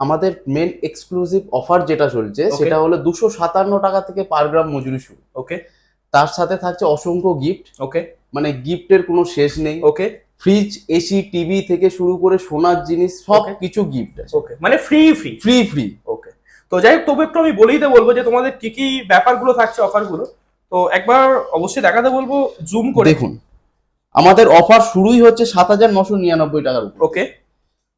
আমাদের main exclusive offer যেটা চলছে সেটা হলো 257 টাকা থেকে পার গ্রাম মজুরি শুরু। ওকে, তার সাথে থাকছে অসংখ্য গিফট। ওকে, মানে গিফটের কোনো শেষ নেই। ওকে, ফ্রিজ, এসি, টিভি থেকে শুরু করে সোনার জিনিস সব কিছু গিফট আছে। ওকে, মানে ফ্রি ফ্রি ফ্রি ফ্রি। ওকে, তো যাই হোক, তবু একটু আমি বলেই তো বলবো যে তোমাদের কি কি ব্যাপারগুলো থাকছে, অফারগুলো। তো একবার অবশ্যই দেখাতে বলবো জুম করে। দেখুন, আমাদের অফার শুরুই হচ্ছে 7,999 টাকার উপর। ওকে,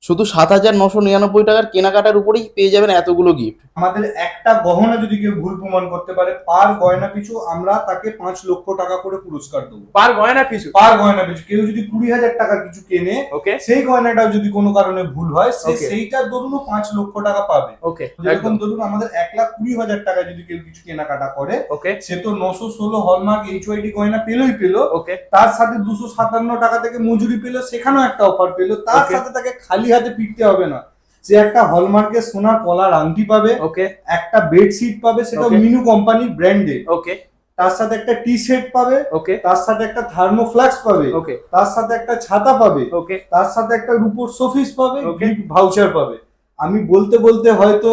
শুধু 7,999 টাকার কেনাকাটার উপরেই পেয়ে যাবেন এতগুলো গিফট। আমাদের একটা গহনা যদি কেউ ভুল প্রমাণ করতে পারে, পার গয়না পিছু আমরা তাকে 5 লক্ষ টাকা করে পুরস্কার দেবো। পার গয়না পিছু? পার গয়না পিছু। কেউ যদি 20,000 টাকার কিছু কেনে, ওকে, সেই গয়নাটাও যদি কোনো কারণে ভুল হয়, Okay. সেইটার দরুন 5 লক্ষ টাকা পাবে। ওকে, যেরকম ধরুন আমাদের 1,20,000 টাকা যদি কেউ কিছু কেনাকাটা করে, ওকে, সে তো 916 হলমার্ক HYD গয়না পেলোই পেলো, ওকে, তার সাথে 257 টাকা থেকে মজুরি পেলো, সেখানেও একটা অফার পেলো। তার Okay. সাথে তাকে খালি হাতে ফিরতে হবে না, সে একটা হলমার্কের সোনার কলার আংটি পাবে, ওকে, একটা বেডশিট পাবে, সেটা Okay. মিনু কোম্পানি ব্র্যান্ডেড, ওকে, তার সাথে একটা টি শার্ট পাবে, ওকে, তার সাথে একটা থার্মোফ্লাক্স পাবে, ওকে, তার সাথে একটা ছাতা পাবে, ওকে, তার সাথে একটা রূপোর শোপিস পাবে, Okay. গিফট ভাউচার পাবে। আমি বলতে বলতে হয়তো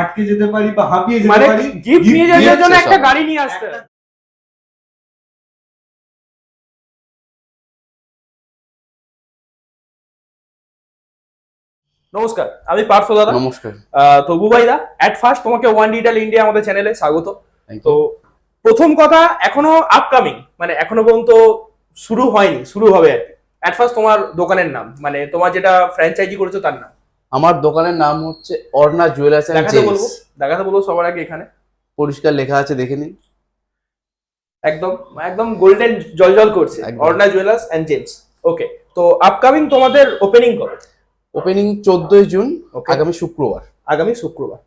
আটকে যেতে পারি বা হাঁপিয়ে যেতে মানে পারি। গিফট নিয়ে যাওয়ার জন্য gift একটা সব। গাড়ি নিয়ে আসতে হবে। নমস্কার, আমি পার্থ দাদা। নমস্কার। তো বুবাই দা, এট ফার্স্ট তোমাকে ওয়ান ডিজিটাল ইন্ডিয়া আমাদের চ্যানেলে স্বাগত। Thank you. তো প্রথম কথা, এখনো আপকামিং, মানে এখনো পর্যন্ত শুরু হয়নি, শুরু হবে আর কি। এট ফার্স্ট তোমার দোকানের নাম, মানে তোমার যেটা ফ্র্যাঞ্চাইজি করেছো তার নাম। আমার দোকানের নাম হচ্ছে অর্ণা জুয়েলার্স এন্ড দেখাতে বলবো সবার আগে এখানে পরিষ্কার লেখা আছে, দেখে নিন। একদম একদম গোল্ডেন জলজল করছে, একদম। Arna jewellers and gems. Okay, তো আপকামিং তোমাদের ওপেনিং কবে? ওপেনিং 14ই জুন, Okay. আগামী শুক্রবার। আগামী শুক্রবার।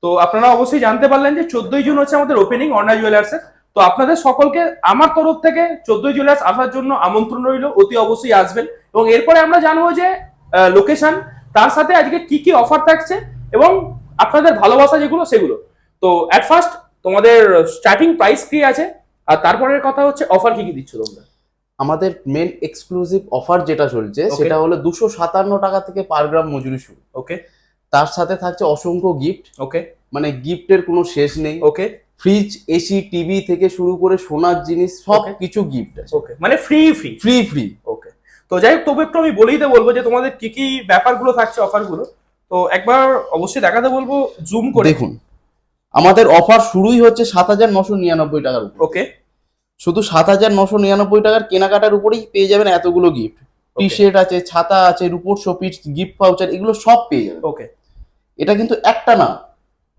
তো আপনারা অবশ্যই জানতে পারলেন যে 14ই জুন হচ্ছে আমাদের ওপেনিং অর্ণা জুয়েলার্সের। তো আপনাদের সকলকে আমার তরফ থেকে 14ই জুয়েলার্স আসার জন্য আমন্ত্রণ রইল, অতি অবশ্যই আসবেন। এবং এরপরে আমরা জানবো যে লোকেশন, তার সাথে আজকে কি কি অফার থাকছে এবং আপনাদের ভালোবাসা যেগুলো সেগুলো। তো এট ফার্স্ট তোমাদের স্টার্টিং প্রাইস কি আছে, আর তারপরের কথা হচ্ছে অফার কি কি দিচ্ছ তোমরা। আমাদের মেন এক্সক্লুসিভ অফার যেটা চলছে Okay. সেটা হলো 257 টাকা থেকে পার গ্রাম মজুরি শুরু। ওকে, তার সাথে থাকছে অসংখ্য গিফট। ওকে, মানে গিফটের কোনো শেষ নেই। ওকে, ফ্রিজ, এসি, টিভি থেকে শুরু করে সোনার জিনিস সব Okay. কিছু গিফট আছে। ওকে, মানে ফ্রি ফ্রি ফ্রি ফ্রি। ওকে, তো যাই হোক, তবু একটু আমি বলেই তো বলবো যে তোমাদের কি কি ব্যাপারগুলো থাকছে, অফারগুলো। তো একবার অবশ্যই দেখাতে বলবো জুম করে। দেখুন, আমাদের অফার শুরুই হচ্ছে 7,999 টাকার উপর। ওকে, শুধু 7,999 টাকার কেনাকাটার উপরেই পেয়ে যাবেন এতগুলো গিফট। টি শার্ট আছে, ছাতা আছে, রূপোর শোপিস, গিফট ভাউচার, এগুলো সব পেয়ে যাবেন। ওকে, এটা কিন্তু একটা না,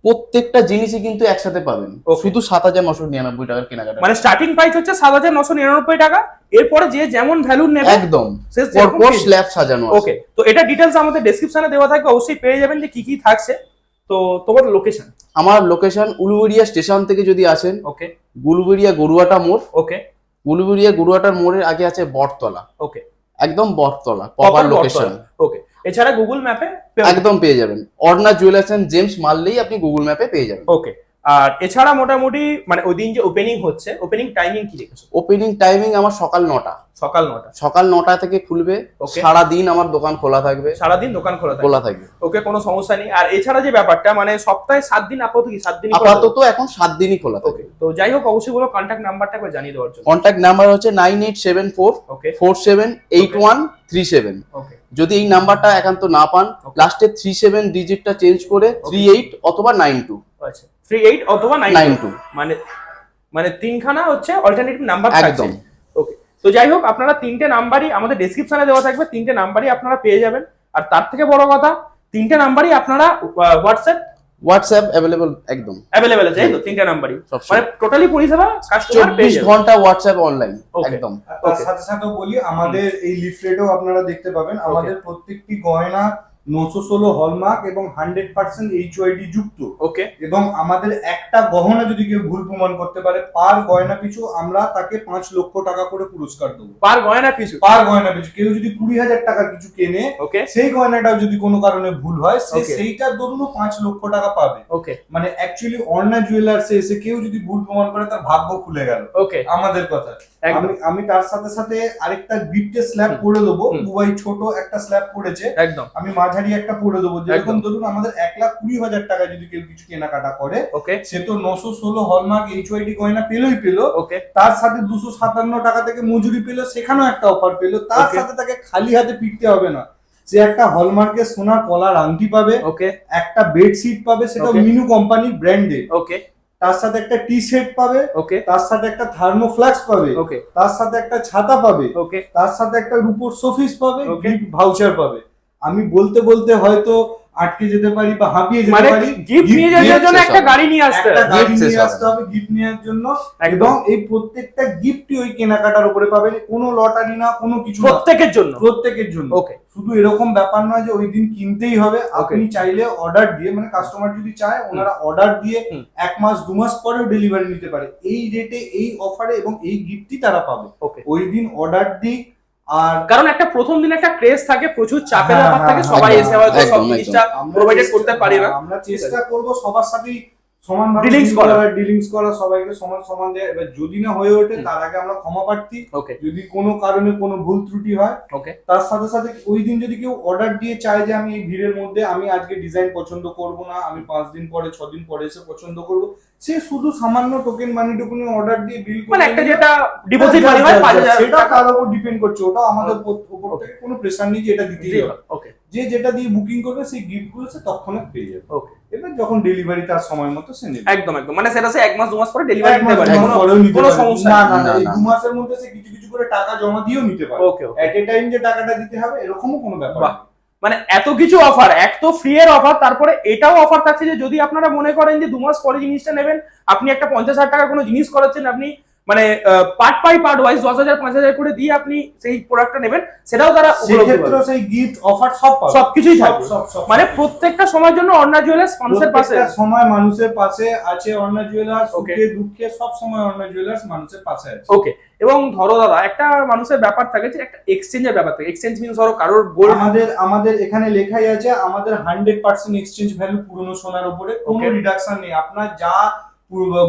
প্রত্যেকটা জিনিসই কিন্তু একসাথে পাবেন। Okay. শুধু 7,999 টাকার কেনাকাটা। মানে স্টার্টিং প্রাইস হচ্ছে 7,999 টাকা, এরপরে যে যেমন ভ্যালু নেবে একদম সে সেরকম পরপর পেয়ে স্ল্যাব সাজানো আছে। ওকে, তো এটা ডিটেলস আমাদের ডেসক্রিপশনে দেওয়া থাকবে, অবশ্যই পেয়ে যাবেন যে কি কি থাকছে। তো তোমার লোকেশন? আমার লোকেশন উলুবেড়িয়া স্টেশন থেকে যদি আসেন, ওকে, গুলুবেড়িয়া গরুয়াটা মোড়। ওকে, গুলুবেড়িয়া গরুয়াটার মোড়ের আগে আছে বটতলা, ওকে, একদম বটতলা প্রপার লোকেশন। ওকে, এছাড়া গুগল ম্যাপে একদম পেয়ে যাবেন। অর্ণা জুয়েলার্স এন্ড জেমস মারলেই আপনি গুগল ম্যাপে পেয়ে যাবেন। ওকে, আর এছাড়া মোটামুটি মানে ওই দিন যে ওপেনিং হচ্ছে, ওপেনিং টাইমিং কি রেখেছো? ওপেনিং টাইমিং আমার সকাল 9টা। সকাল 9টা? সকাল 9টা থেকে খুলবে, Okay. সারাদিন আমার দোকান খোলা থাকবে। সারাদিন দোকান খোলা থাকে? খোলা থাকবে। ওকে, কোনো সমস্যা নেই। আর এছাড়া যে ব্যাপারটা, মানে সপ্তাহে 7 দিন, আপাতত কি 7 দিন? আপাতত এখন 7 দিনই খোলা ওকে, থাকে। তো যাই হোক, অবশ্যই বলো কন্ট্যাক্ট নাম্বারটা করে জানিয়ে দেওয়ার জন্য। কন্ট্যাক্ট নাম্বার হচ্ছে 9874 ওকে, 478137। ওকে, যদি এই নাম্বারটা একান্ত না পান, Okay. লাস্টে 37 ডিজিটটা চেঞ্জ করে 38 অথবা 92। আচ্ছা, 38 অথবা 92 মানে মানে তিনখানা হচ্ছে অল্টারনেটিভ নাম্বার থাকছে। একদম। ওকে, তো যাই হোক, আপনারা তিনটে নাম্বারই আমাদের ডেসক্রিপশনে দেওয়া থাকবে, তিনটে নাম্বারই আপনারা পেয়ে যাবেন। আর তার থেকে বড় কথা, তিনটে নাম্বারই আপনারা হোয়াটসঅ্যাপ অ্যাভেলেবল একদম অ্যাভেলেবেল আছে, এই তো তিনটে নাম্বারই, সবসময়। মানে টোটালি পরিষেবা কাস্টমার পেয়ে 24 যাবে। ঘন্টা হোয়াটসঅ্যাপ অনলাইন Okay. একদম। তার Okay. সাথে সাথে বলি, আমাদের এই লিফলেটও আপনারা দেখতে পাবেন, আমাদের প্রত্যেকটি গয়না 916 হলমার্ক এবং 100% HYD যুক্ত। ওকে, এবং আমাদের একটা গহনা যদি কেউ ভুল প্রমাণ করতে পারে, পার গয়না পিছু আমরা তাকে 5 লক্ষ টাকা করে পুরস্কার দেবো। পার গয়না পিছু? পার গয়না পিছু। কেউ যদি 20,000 টাকার কিছু কেনে, ওকে, সেই গয়নাটাও যদি কোনো কারণে ভুল হয়, Okay. সেইটার দরুন 5 লক্ষ টাকা পাবে। ওকে, মানে অ্যাকচুয়ালি অর্ণা জুয়েলার্সে এসে কেউ যদি ভুল প্রমাণ করে, তার ভাগ্য খুলে গেল। ওকে, আমাদের কথা। একদম। আমি তার সাথে সাথে আরেকটা গিফটের স্ল্যাব করে দেবো। দুবাই ছোট একটা স্ল্যাব পড়েছে, একদম। আমি মাঝারি শাড়ি একটা পরে দেবো, যেরকম একদম। ধরুন আমাদের 1,20,000 টাকা যদি কেউ কিছু কেনাকাটা করে, ওকে সে তো 916 হলমার্ক HYD গয়না পেলো, ওকে তার সাথে 257 টাকা থেকে মজুরি পেলো, সেখানেও একটা অফার পেলো, তার Okay. সাথে তাকে খালি হাতে ফিরতে হবে না, সে একটা হলমার্কের সোনার কলার আংটি পাবে, ওকে একটা বেডশিট পাবে, সেটা Okay. মিনু কোম্পানির ব্র্যান্ডে, ওকে তার সাথে একটা টি সেট পাবে, ওকে তার সাথে একটা থার্মোফ্লাক্স পাবে, ওকে তার সাথে একটা ছাতা পাবে, ওকে তার সাথে একটা রুপোর শোপিস পাবে, Okay. গিফট ভাউচার পাবে। আমি বলতে বলতে হয়তো আটকে যেতে পারি বা হাঁপিয়ে যেতে মানে পারি। গিফট নিয়ে যাওয়ার জন্য একটা গাড়ি নিয়ে আসতে একটা হবে। গাড়ি Gift নিয়ে শেষ আসতে হবে গিফট নেওয়ার জন্য, একদম। এবং এই প্রত্যেকটা গিফটই ওই কেনাকাটার উপরে পাবেন, কোনো লটারি না, কোনো কিছু না, প্রত্যেকের জন্য। প্রত্যেকের জন্য। ওকে শুধু এরকম ব্যাপার নয় যে ওই দিন কিনতেই হবে, আপনি চাইলে অর্ডার দিয়ে, মানে কাস্টমার যদি চায় ওনারা অর্ডার দিয়ে হুম। 1 মাস 2 মাস পরেও ডেলিভারি নিতে পারে, এই রেটে এই অফারে এবং এই গিফটই তারা পাবে। ওকে ওই দিন অর্ডার দিই। আর কারণ একটা প্রথম দিন একটা ক্রেজ থাকে, প্রচুর চাপের হ্যাঁ, ব্যাপার থাকে, হ্যাঁ, সবাই একদম, এসে হয়তো সব একদম, জিনিসটা আমরা প্রোভাইড চেষ্টা- করতে পারি না। আমরা চেষ্টা করব সবার সাথেই সমানভাবে Dealings করা। ডিলিংস করা, সবাইকে সমান সমান দেয়। এবার যদি না হয়ে ওঠে তার আগে আমরা ক্ষমা প্রার্থী, ওকে যদি কোনো কারণে কোনো ভুল ত্রুটি হয়। ওকে তার সাথে সাথে ওই দিন যদি কেউ অর্ডার দিয়ে চায় যে আমি এই ভিড়ের মধ্যে আমি আজকে ডিজাইন পছন্দ করব না, আমি 5 দিন পরে 6 দিন পরে এসে পছন্দ করব, সে শুধু সামান্য টোকেন মানিটুকুনি অর্ডার দিয়ে বিল মানে একটা যেটা ডিপোজিট মানি হয় 5,000 সেটা টাকা তার উপর ডিপেন্ড করছে, ওটা আমাদের উপর থেকে কোনো প্রেসার নেই যে এটা দিতেই হবে। ওকে যে যেটা দিয়ে বুকিং করবে সেই গিফট গুলো সে তৎক্ষণাৎ পেয়ে যাবে। ওকে এবার যখন ডেলিভারি তার সময় মতো সে নেবে। একদম একদম, মানে সেটা সে 1 মাস 2 মাস পরে ডেলিভারি এক দিতে মাস পারে, দু মাস কোনো পরেও নিতে কোনো পারে। সমস্যা না নেই। না না, এই না। 2 মাসের মধ্যে সে কিছু কিছু করে টাকা জমা দিয়েও নিতে পারে। ওকে ওকে এট এ টাইম যে টাকাটা দিতে হবে এরকমও কোনো ব্যাপার বাহ। নেই। মানে এত কিছু অফার, এক তো ফ্রি এর অফার, তারপরে এটাও অফার থাকছে যে যদি আপনারা মনে করেন যে 2 মাস পরে জিনিসটা নেবেন, আপনি একটা 50,000 টাকা কোনো জিনিস করাচ্ছেন, আপনি মানে পার্ট বাই পার্ট ওয়াইজ 10,000 5,000 করে দিয়ে আপনি সেই প্রোডাক্টটা নেবেন, সেটাও তারা উপলব্ধ সেক্ষেত্রে করবে। সেই গিফট অফার সব পাবে, সবকিছুই সব থাকবে। সব সব মানে প্রত্যেকটা সময়ের জন্য অর্ণা জুয়েলার্স মানুষের পাশে। প্রত্যেকটা সময় মানুষের পাশে আছে অর্ণা জুয়েলার্স, Okay. সুখে দুঃখে সব সময় অর্ণা জুয়েলার্স মানুষের পাশে আছে। ওকে, এবং ধরো দাদা একটা মানুষের ব্যাপার থাকে যে একটা এক্সচেঞ্জের ব্যাপার থাকে, এক্সচেঞ্জ মিন্স ধরো কারোর গোল্ড। আমাদের এখানে লেখাই আছে আমাদের 100% এক্সচেঞ্জ ভ্যালু পুরনো সোনার উপরে, কোনো Okay. রিডাকশন নেই। আপনার যা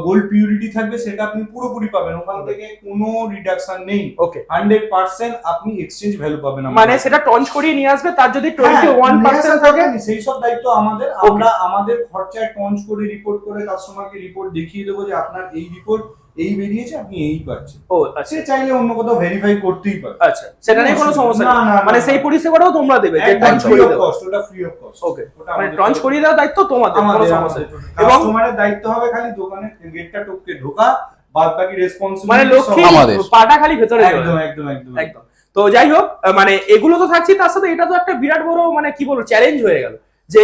গোল্ড পিউরিটি থাকবে সেটা আপনি পুরোপুরি পাবেন, ওখান থেকে কোনো রিডাকশন নেই। ওকে 100% আপনি এক্সচেঞ্জ ভ্যালু পাবেন। মানে সেটা টঞ্চ করিয়ে নিয়ে আসবে, তার যদি হ্যাঁ, 21% থাকে সেই সব দায়িত্ব আমাদের। আমরা আমাদের খরচায় টঞ্চ করে রিপোর্ট করে কাস্টমারকে রিপোর্ট দেখিয়ে দেবো যে আপনার এই রিপোর্ট এই বেরিয়েছে, আপনি এই পাচ্ছেন। ও আচ্ছা সে চাইলে অন্য কোথাও ভেরিফাই করতেই পারে। আচ্ছা, সেটা নিয়ে কোনো সমস্যা না, নেই। না, না, মানে না। সেই পরিষেবাটাও তোমরা দেবে, যে একদম টঞ্চ ফ্রি করিয়ে অফ দেবে। কস্ট, ওটা ফ্রি অফ কস্ট। ওকে, ওটা মানে আমাদের টঞ্চ তরফ করিয়ে দেওয়ার দায়িত্ব তোমাদের, কোনো আমাদের সমস্যা নেই। এবং কাস্টমারের দায়িত্ব হবে খালি দোকানের গেটটা টপকে ঢোকা, বাদ বাকি রেসপন্সিবিলিটি মানে লক্ষ্মী আমাদের। পাটা খালি ভেতরে একদম দেবে। একদম একদম একদম। তো যাই হোক, মানে এগুলো তো থাকছে, তার সাথে এটা তো একটা বিরাট বড় মানে কি বলবো চ্যালেঞ্জ হয়ে গেল যে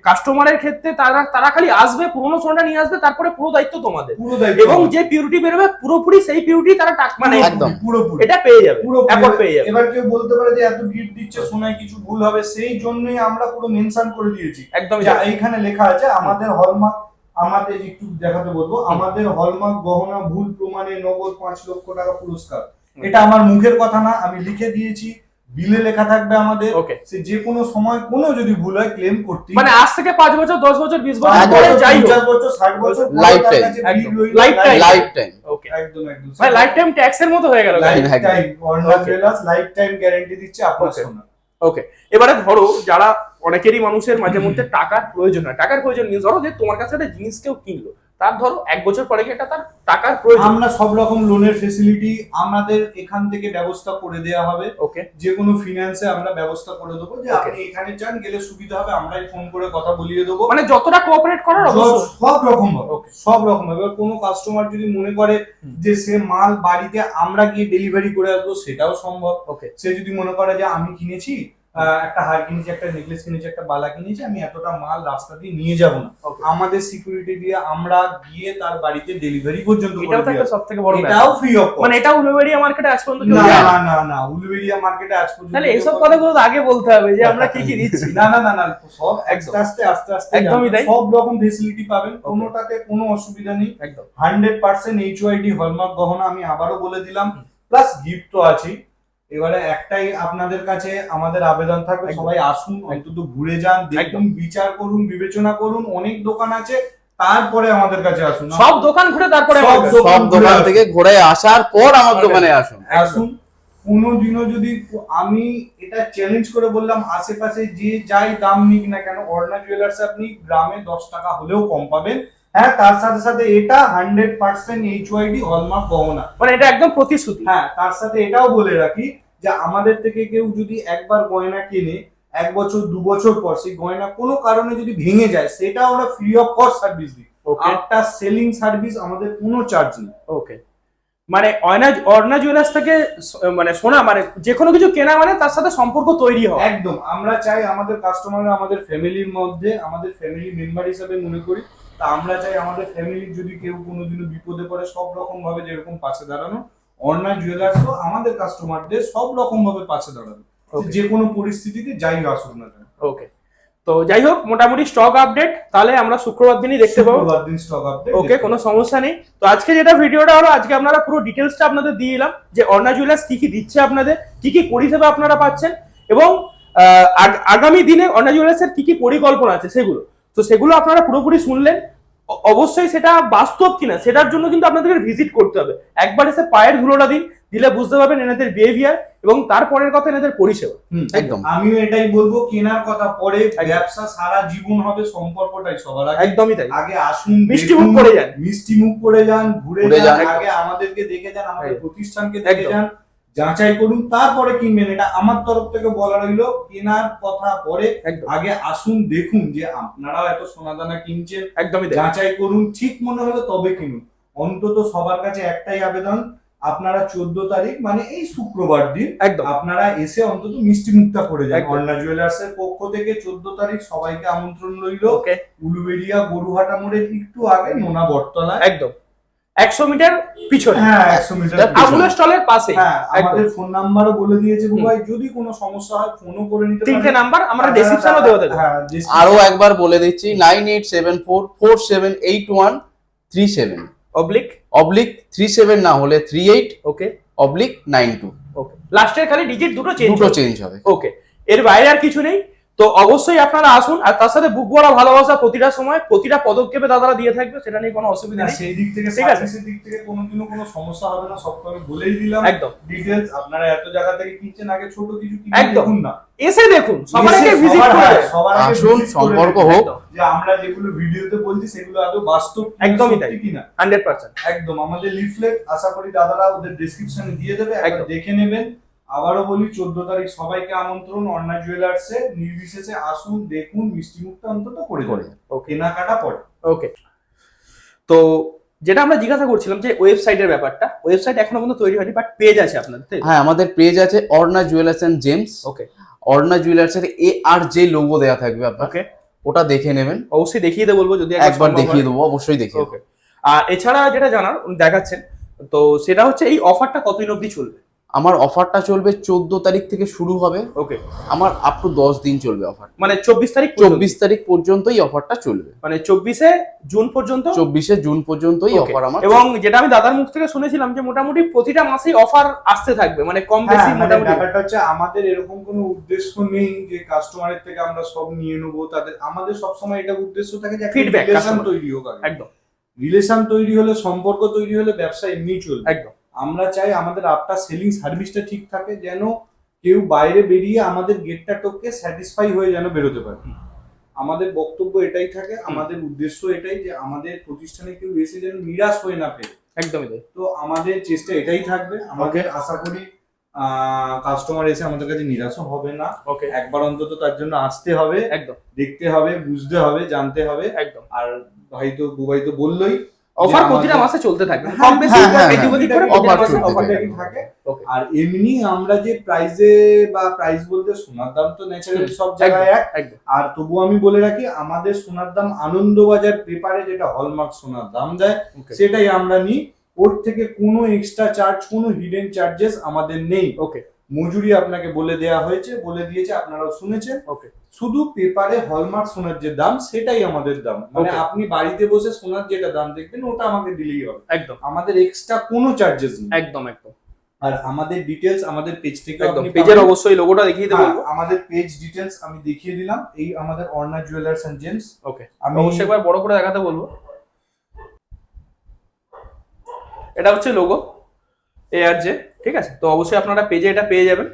কাস্টমারের ক্ষেত্রে তারা খালি আসবে, পুরোনো সোনাটা নিয়ে আসবে, তারপরে পুরো দায়িত্ব তোমাদের। পুরো দায়িত্ব এবং আমাদের। যে পিউরিটি বেরোবে পুরোপুরি সেই পিউরিটি তারা মানে একদম। পুরোপুরি এটা পেয়ে যাবে, পুরো অ্যাকর্ড পেয়ে যাবে। এবার কেউ বলতে পারে যে এত গিফট দিচ্ছে সোনায় কিছু ভুল হবে, সেই জন্যই আমরা পুরো মেনশন করে দিয়েছি। একদম যা এইখানে লেখা আছে আমাদের হলমার্ক, আমাদের একটু দেখাতে বলবো, আমাদের হলমার্ক গহনা ভুল প্রমাণে নগদ 5 লক্ষ টাকা পুরস্কার। এটা আমার মুখের কথা না, আমি লিখে দিয়েছি, বিলে লেখা থাকবে আমাদের। ওকে, সে যে কোনো সময় কোনো যদি ভুল হয় ক্লেম করতে, মানে আজ থেকে 5 বছর 10 বছর 20 বছর 5 পরে বছর, যাই হোক 50 বছর 60 বছর পরে Lifetime, তার কাছে bill একদম, রইলো, lifetime। Life time. ওকে, একদম একদম মানে লাইফ টাইম ট্যাক্স এর মতো হয়ে গেল। Lifetime Arnab Okay. Jewellers lifetime guarantee দিচ্ছে আপনার Okay. সোনা। ওকে, এবারে ধরো যারা অনেকেরই মানুষের মাঝে মধ্যে টাকার প্রয়োজন হয়, টাকার প্রয়োজন নিয়ে ধরো যে তোমার কাছে একটা জিনিস কেউ কিনলো, তার ধরো 1 বছর পরে কি একটা তার টাকার প্রয়োজন। আমরা সব রকম লোনের ফেসিলিটি আমাদের এখান থেকে ব্যবস্থা করে দেওয়া হবে। ওকে, যে কোনো ফিনান্সে আমরা ব্যবস্থা করে দেবো, যে Okay. আপনি এখানে চান গেলে সুবিধা হবে, আমরাই ফোন করে কথা বলিয়ে দেবো। মানে যতটা কোঅপারেট করার অবশ্যই। সব রকম ভাবে, Okay. সব রকম ভাবে। এবার কোনো কাস্টমার যদি মনে করে যে সে মাল বাড়িতে আমরা গিয়ে ডেলিভারি করে আসবো, সেটাও সম্ভব। ওকে, সে যদি মনে করে যে আমি কিনেছি একটা হার কিনেছি, একটা নেকলেস কিনেছি, একটা বালা কিনেছি, আমি এতটা মাল রাস্তা দিয়ে নিয়ে যাব না, Okay. আমাদের সিকিউরিটি দিয়ে আমরা গিয়ে তার বাড়িতে ডেলিভারি পর্যন্ত করে এটাও তো দিয়ে একটা আসবো। সবথেকে বড় ব্যাপার। এটাও ফ্রি অফ মানে এটাও উলুবেড়িয়া মার্কেটে আজ পর্যন্ত কেউ না দেয় না। না না না, উলুবেড়িয়া মার্কেটে আজ পর্যন্ত তাহলে এইসব কেউ- কথাগুলো তো আগে বলতে হবে যে আমরা কি কি দিচ্ছি। না না না না, সব একদম। আস্তে আস্তে একদমই জানবেন। তাই। সব রকম ফেসিলিটি পাবেন, কোনোটাতে কোনো অসুবিধা নেই। একদম 100% HYD হলমার্ক গহনা, আমি আবারও বলে দিলাম, প্লাস গিফট তো আছেই। এবারে একটাই আপনাদের কাছে আমাদের আবেদন থাকবে, একদম। সবাই আসুন, অন্তত ঘুরে যান, দেখুন, বিচার করুন, বিবেচনা করুন। অনেক দোকান আছে, তারপরে আমাদের কাছে আসুন। সব দোকান ঘুরে তারপরে সব আমাদের। দোকান সব দোকান ঘুরে থেকে ঘুরে আসার পর আমার Okay. দোকানে আসুন। আসুন, কোনোদিনও যদি আমি এটা চ্যালেঞ্জ করে বললাম, আশেপাশে যে যাই দাম নিক না কেন, অর্ণা জুয়েলার্স আপনি গ্রামে 10 টাকা হলেও কম পাবেন। হ্যাঁ, তার সাথে সাথে এটা 100% HYD হলমার্ক গহনা। মানে এটা একদম প্রতিশ্রুতি। হ্যাঁ, তার সাথে এটাও বলে রাখি যে আমাদের থেকে কেউ যদি একবার গয়না কিনে 1 বছর 2 বছর পর সেই গয়না কোনো কারণে যদি ভেঙে যায়, সেটা আমরা ফ্রি অফ কস্ট সার্ভিস দিই। ওকে, একটা সেলিং সার্ভিস আমাদের কোনো চার্জ নেই। ওকে। মানে অর্ণা জুয়েলার্স থেকে মানে সোনা মানে যে কোনো কিছু কেনা মানে তার সাথে সম্পর্ক তৈরি হয়। একদম, আমরা চাই আমাদের কাস্টমাররা আমাদের ফ্যামিলির মধ্যে, আমাদের ফ্যামিলি মেম্বার হিসেবে মনে করি। তা আমরা চাই আমাদের ফ্যামিলির যদি কেউ কোনোদিনও বিপদে পড়ে, সব রকম ভাবে যেরকম পাশে দাঁড়ানো, অর্ণা জুয়েলার্সও আমাদের কাস্টমারদের সব রকম ভাবে পাশে দাঁড়ানো, যে কোনো পরিস্থিতিতে যাই আসুক না কেন। ওকে, তো যাই হোক, মোটামুটি স্টক আপডেট তাহলে আমরা শুক্রবার দিনই দেখতে পাবো। শুক্রবার দিন স্টক আপডেট। ওকে, কোনো সমস্যা নেই। তো আজকে যেটা ভিডিওটা হলো, আজকে আপনারা পুরো ডিটেলসটা আপনাদের দিয়ে দিলাম যে অর্ণা জুয়েলার্স কি কি দিচ্ছে আপনাদের, কি কি পরিষেবা আপনারা পাচ্ছেন, এবং আগামী দিনে অর্ণা জুয়েলার্সের কি কি পরিকল্পনা আছে সেগুলো। তো সেগুলো আপনারা পুরোপুরি শুনলেন। অবশ্যই সেটা বাস্তব কিনা সেটার জন্য কিন্তু আপনাদেরকে ভিজিট করতে হবে। একবার এসে পায়ের ধুলোটা দিলে বুঝতে পারবেন এনাদের বিহেভিয়ার এবং তারপরের কথা এনাদের পরিষেবা। একদম। আমিও এটাই বলবো, কেনার কথা পরে, ব্যবসা সারা জীবন হবে, সম্পর্কটাই সবার আগে। একদমই তাই। আগে আসুন, মিষ্টি মুখ করে যান, মিষ্টি মুখ করে যান, ঘুরে যান, আগে আমাদেরকে দেখে যান, আমাদের প্রতিষ্ঠানকে দেখে যান, যাচাই করুন, তারপরে কিনবেন। এটা আমার তরফ থেকে বলা রইলো। কেনার কথা পরে, আগে আসুন, দেখুন যে আপনারাও এত সোনাদানা কিনছেন, একদমই যাচাই করুন, ঠিক মনে হলে তবে কিনুন। অন্তত সবার কাছে একটাই আবেদন, আপনারা 14 তারিখ মানে এই শুক্রবার দিন আপনারা এসে অন্তত মিষ্টি মুখটা করে যান। অর্ণা জুয়েলার্স এর পক্ষ থেকে 14 তারিখ সবাইকে আমন্ত্রণ রইল। উলুবেড়িয়া গরুহাটা মোড়ের একটু আগে নোনা বটতলা, একদম 100 মিটার পিছনে। হ্যাঁ, 100 মিটার আগুনের স্টলের পাশে। হ্যাঁ, আমাদের ফোন নাম্বারও বলে দিয়েছে ভাই, যদি কোনো সমস্যা হয় ফোনও করে নিতে পারেন। তিনটে নাম্বার আমরা ডেসক্রিপশনে দেওয়া থাকবে। হ্যাঁ, আরো একবার বলে দিচ্ছি, 9874478137 অবলিক 37 না হলে 38 ওকে অবলিক 92। ওকে, লাস্টের খালি ডিজিট দুটো চেঞ্জ হবে। ওকে, এর বাইরে আর কিছু নেই। তো অবশ্যই আপনারা আসুন, আর তার সাথে বুক ভরা ভালোবাসা প্রতিটা সময় প্রতিটা পদক্ষেপে দাদারা দিয়ে থাকবে, সেটা নিয়ে কোনো অসুবিধা নেই। সেই দিক থেকে, ঠিক আছে, সেই দিক থেকে কোনোদিনও কোনো সমস্যা হবে না। সব আমি বলেই দিলাম একদম ডিটেইলস। আপনারা এত জায়গা থেকে কিনছেন, আগে ছোট কিছু কিনে দেখুন না, এসে দেখুন, সবার আগে ভিজিট করে আসুন, সম্পর্ক হোক, যে আমরা যেগুলো ভিডিওতে বলছি সেগুলো আদৌ বাস্তব একদমই তাই কিনা। 100% একদম। আমাদের লিফলেট আশা করি দাদারা ওদের ডেসক্রিপশনে দিয়ে দেবে, একবার দেখে নেবেন। আবারও বলি, 14 তারিখ সবাইকে আমন্ত্রণ। অর্ণা জুয়েলার্সে নির্বিশেষে আসুন, দেখুন, মিষ্টি মুখটা অন্তত করে যাবেন, কেনাকাটা পরে। ওকে, তো যেটা আমরা জিজ্ঞাসা করছিলাম যে ওয়েবসাইটের ব্যাপারটা, ওয়েবসাইট এখনো পর্যন্ত তৈরি হয়নি, বাট পেজ আছে আপনাদের। হ্যাঁ, আমাদের পেজ আছে Arna jewellers and gems. Okay, Arna jewellers এর ARJ লোগো দেয়া থাকবে আপনার। ওকে, ওটা দেখে নেবেন। অবশ্যই দেখিয়ে দেবো, বলবো যদি একবার দেখিয়ে দেবো, অবশ্যই দেখিয়ে দেবো। ওকে, আর এছাড়া যেটা জানার দেখাচ্ছেন, তো সেটা হচ্ছে এই অফারটা কতদিন অবধি চলবে? আমার অফারটা চলবে 14 তারিখ থেকে শুরু হবে। ওকে, আমার আপ টু 10 দিন চলবে অফার, মানে 24 তারিখ পর্যন্তই অফারটা চলবে, মানে 24 জুন পর্যন্ত। 24 জুন পর্যন্তই অফার আমার। এবং যেটা আমি দাদার মুখ থেকে শুনেছিলাম যে মোটামুটি প্রতিটা মাসেই অফার আসতে থাকবে, মানে কম বেশি মোটামুটি। ব্যাপারটা হচ্ছে আমাদের এরকম কোনো উদ্দেশ্য নেই যে কাস্টমারের থেকে আমরা সব নিয়ে নেবো তাদের। আমাদের সবসময় এটা উদ্দেশ্য থাকে যে ফিডব্যাক রিলেশন তৈরি হোক। একদম, রিলেশন তৈরি হলে, সম্পর্ক তৈরি হলে ব্যবসা এমনি চলবে। একদম। আমরা চাই আমাদের আফটার সেলিং সার্ভিসটা ঠিক থাকে, যেন কেউ বাইরে বেরিয়ে আমাদের গেটটা টপকে স্যাটিসফাই হয়ে যেন বেরোতে পারে। আমাদের বক্তব্য এটাই থাকে, আমাদের উদ্দেশ্য এটাই যে আমাদের প্রতিষ্ঠানে কেউ এসে যেন নিরাশ হয়ে না ফেরে। একদমই তাই। তো আমাদের চেষ্টা এটাই থাকবে। আমাদের আশা করি কাস্টমার এসে আমাদের কাছে নিরাশও হবে না। ওকে, একবার অন্তত তার জন্য আসতে হবে, একদম দেখতে হবে, বুঝতে হবে, জানতে হবে। একদম। আর বুবাই তো বললোই অফার প্রতিটা মাসে চলতে থাকবে, কম বেশি থাকে। আর এমনি আমরা যে প্রাইজে বা প্রাইস বলতে সোনার দাম তো ন্যাচারালি সব জায়গায় এক। আর তবু আমি বলে রাখি, আমাদের সোনার দাম আনন্দবাজার পেপারে যেটা হলমার্ক সোনার দাম দেয় সেটাই আমরা নিই। ওর থেকে কোনো এক্সট্রা চার্জ, কোনো হিডেন চার্জেস আমাদের নেই। ওকে, মজুরি আপনাকে বলে দেয়া হয়েছে, বলে দিয়েছে, আপনারাও শুনেছেন। ওকে, শুধু পেপারে হলমার্ক সোনার যে দাম সেটাই আমাদের দাম। মানে আপনি বাড়িতে বসে সোনার যেটা দাম দেখবেন ওটা আমাকে দিলেই হবে। একদম, আমাদের এক্সট্রা কোনো চার্জেস নেই। একদম একদম। আর আমাদের ডিটেইলস আমাদের পেজ থেকে আপনি পেজের অবশ্যই লোগোটা দেখিয়ে দেব। আমাদের পেজ ডিটেইলস আমি দেখিয়ে দিলাম। এই আমাদের অর্ণা জুয়েলার্স এন্ড জেমস। ওকে, আমি অবশ্যই একবার বড় করে দেখাতে বলবো। এটা হচ্ছে লোগো ARJ। ঠিক আছে, তো অবশ্যই আপনারা পেজে এটা পেয়ে যাবেন।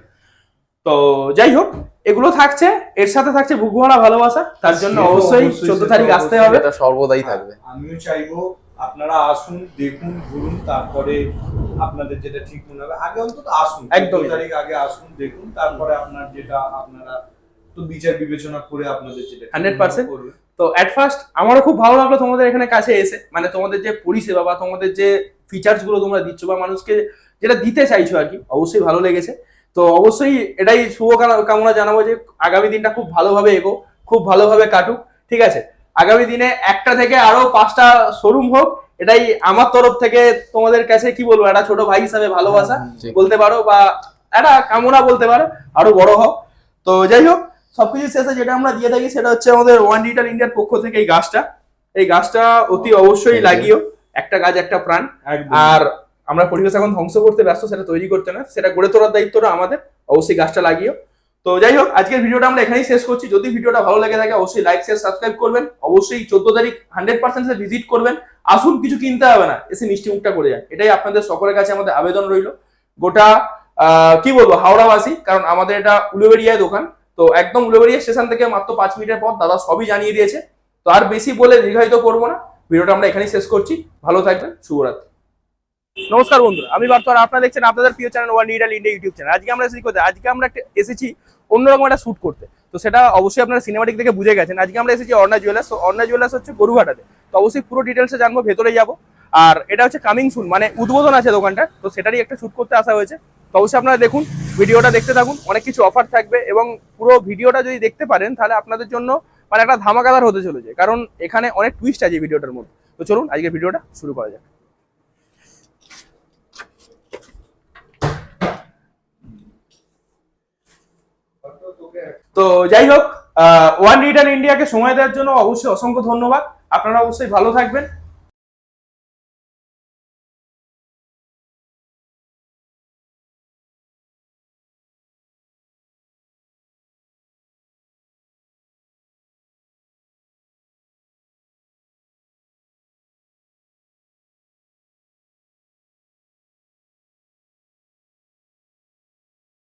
তো যাই হোক, এগুলো থাকছে, এর সাথে থাকছে বুকভরা ভালোবাসা, তার জন্য সে তো অবশ্যই অবশ্যই, 14 সে তো তারিখ আসতে অবশ্যই। হবে। এটা সর্বদাই থাকবে। আমিও চাইবো আপনারা আসুন, দেখুন, ঘুরুন, তারপরে আপনাদের যেটা ঠিক মনে হবে আগে অন্তত আসুন, একদমই। 14 তারিখ আগে আসুন, দেখুন, তারপরে আপনার যেটা আপনারা তো বিচার বিবেচনা করে আপনাদের যেটা ঠিক 100% করবেন। তো অ্যাট ফার্স্ট আমারও খুব ভালো লাগলো তোমাদের এখানে কাছে এসে, মানে তোমাদের যে পরিষেবা বা তোমাদের যে ফিচার্স গুলো তোমরা দিচ্ছ বা মানুষকে যেটা দিতে চাইছো আর কি, অবশ্যই ভালো লেগেছে। তো অবশ্যই এটাই শুভ কামনা জানাবো যে আগামী দিনটা খুব ভালোভাবে এগো, খুব ভালোভাবে কাটুক, ঠিক আছে। আগামী দিনে একটা থেকে আরো 5টা শোরুম হোক, এটাই আমার তরফ থেকে তোমাদের কাছে কি বলবো, একটা ছোট ভাই হিসাবে ভালোবাসা ঠিক। বলতে পারো বা একটা কামনা বলতে পারো, আরো বড় হোক। তো যাই হোক, সবকিছু শেষে যেটা আমরা দিয়ে থাকি সেটা হচ্ছে আমাদের ওয়ান ডিজিটাল ইন্ডিয়ার পক্ষ থেকে এই গাছটা অতি অবশ্যই লাগিও, একটা গাছ একটা প্রাণ। একদম। আর আমরা পরিবেশ এখন ধ্বংস করতে ব্যস্ত, সেটা তৈরি করতে না, সেটা গড়ে তোলার দায়িত্বটা আমাদের, অবশ্যই গাছটা লাগিও। তো যাই হোক, আজকের ভিডিওটা আমরা এখানেই শেষ করছি। যদি ভিডিওটা ভালো লেগে থাকে অবশ্যই লাইক শেয়ার সাবস্ক্রাইব করবেন, অবশ্যই 14 তারিখ 100% ভিজিট করবেন। আসুন, কিছু কিনতে হবে না, এসে মিষ্টি মুখটা করে যান, এটাই আপনাদের সকলের কাছে আমাদের আবেদন রইল। গোটা কি বলবো হাওড়াবাসী, কারণ আমাদের এটা উলুবেড়িয়ায় দোকান, তো একদম উলুবেড়িয়া স্টেশন থেকে মাত্র 5 মিনিটের পর, দাদা সবই জানিয়ে দিয়েছে। তো আর বেশি বলে দীর্ঘায়িত করবো না, ভিডিওটা আমরা এখানেই শেষ করছি। ভালো থাকবেন, শুভরাত্রি। নমস্কার বন্ধুরা, আমি বার্তা, আর আপনারা দেখছেন আপনাদের প্রিয় channel one digital India YouTube channel. আজকে আমরা এসেছি কোথায়? আজকে আমরা এসেছি অন্যরকম একটা শুট করতে। তো সেটা অবশ্যই আপনারা সিনেমাটিক দেখে বুঝে গেছেন। আজকে আমরা এসেছি অর্ণা জুয়েলার্স। তো অর্ণা জুয়েলার্স হচ্ছে গরুঘাটাতে। তো অবশ্যই পুরো ডিটেলসে জানবো, ভেতরে যাবো। আর এটা হচ্ছে কামিং সুন, মানে উদ্বোধন আছে দোকানটা, তো সেটারই একটা শুট করতে আসা হয়েছে। তো অবশ্যই আপনারা দেখুন, ভিডিওটা দেখতে থাকুন, অনেক কিছু অফার থাকবে এবং পুরো ভিডিওটা যদি দেখতে পারেন তাহলে আপনাদের জন্য মানে একটা ধামাকাদার হতে চলেছে, কারণ এখানে অনেক টুইস্ট আছে ভিডিওটার মধ্যে। তো চলুন আজকে ভিডিওটা শুরু করা যাক। তো যাই হোক, ওয়ান ডিজিটাল ইন্ডিয়াকে সময় দেওয়ার জন্য অবশ্যই অসংখ্য ধন্যবাদ। আপনারা অবশ্যই ভালো থাকবেন,